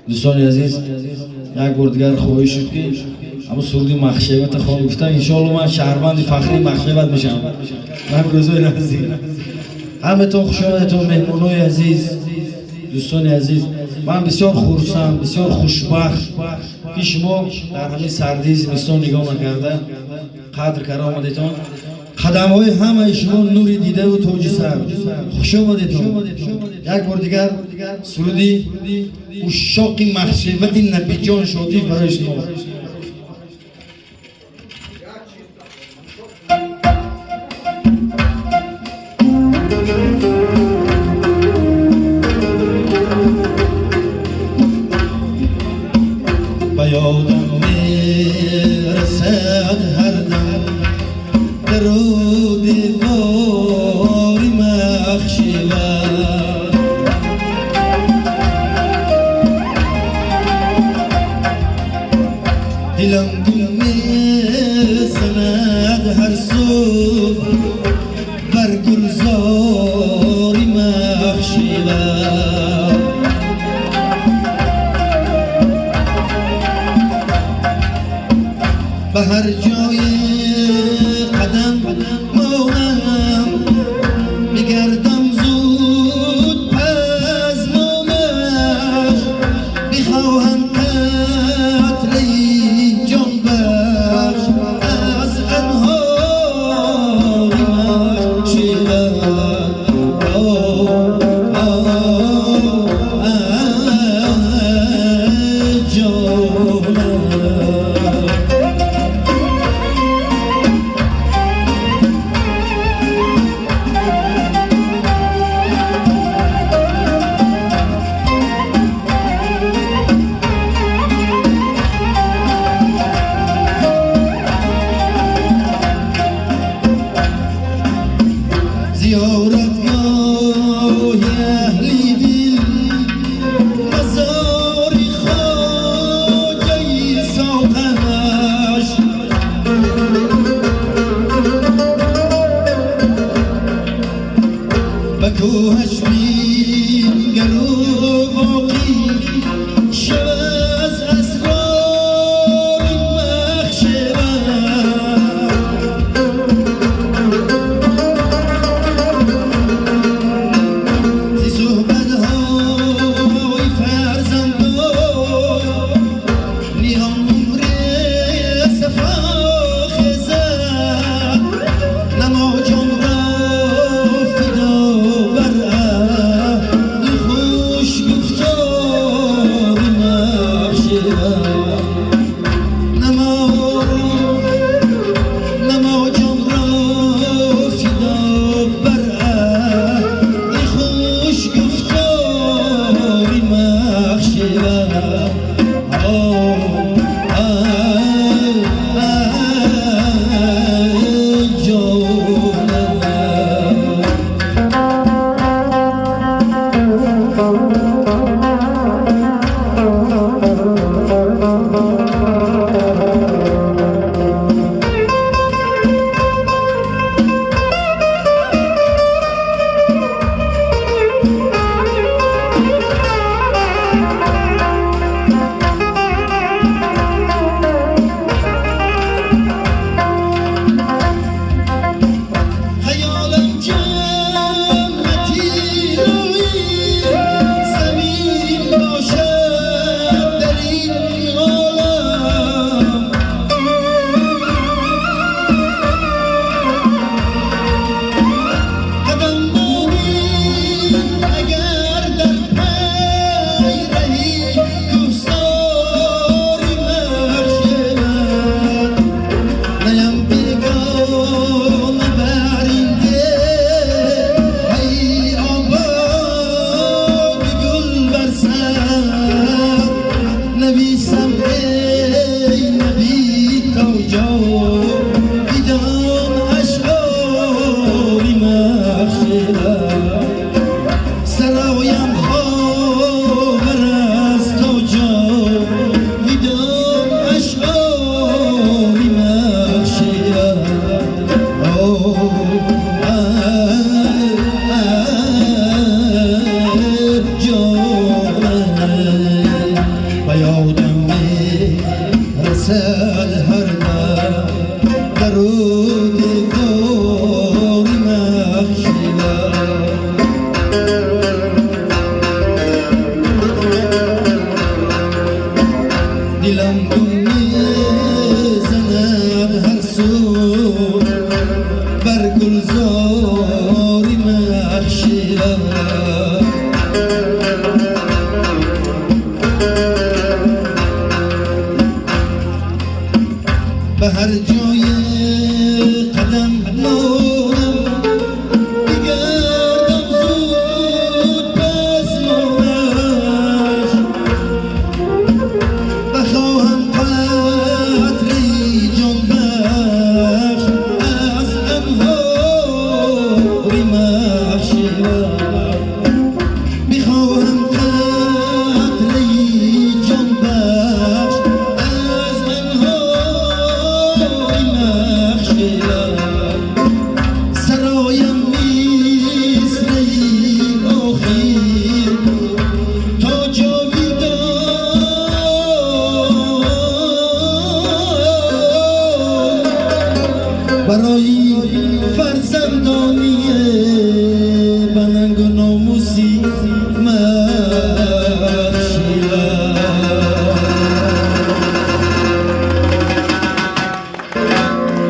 دوستان عزیز یک بار دیگر خواهش شد که اما سرودی مخشیبت خواهم گفتم انشاءالله من شهروند فخری مخشیبت میشم. من روزای نزدیک همه تون خوش آمدید مهمانای عزیز دوستان عزیز. من بسیار خرسند بسیار خوشبخت که شما در همین سردی زمستان نگاه نکرده قدر کرامتتان قدم های همه شما نوری دیده و تاج سر خوش آمدیتون. یک بار دیگر سرودی اشاق مخشیبت نبی جان شادی برای شما. یادم میرسد هر دم در و دیواری مخشیبت دلم گم میزند هر صبح بر گلزاری مخشیبت به هر جای قدم مانم میگردم زود از نامش میخواهم قطره جان بخش از انهار یادم میرسد هر دم درود گاری مخشیدم دلم دم میزند هر سو بر گلزاری مخشیدم به هر جای قدم مانم بگردم زود پس مانش بخواهم قطری جان بخش از انهاری مخشیدم بخواهم قطری جان بخش از انهاری مخشیدم سرایم مثل این آخیر تا جاویدان برای فرزندانی بننگ و ناموسی من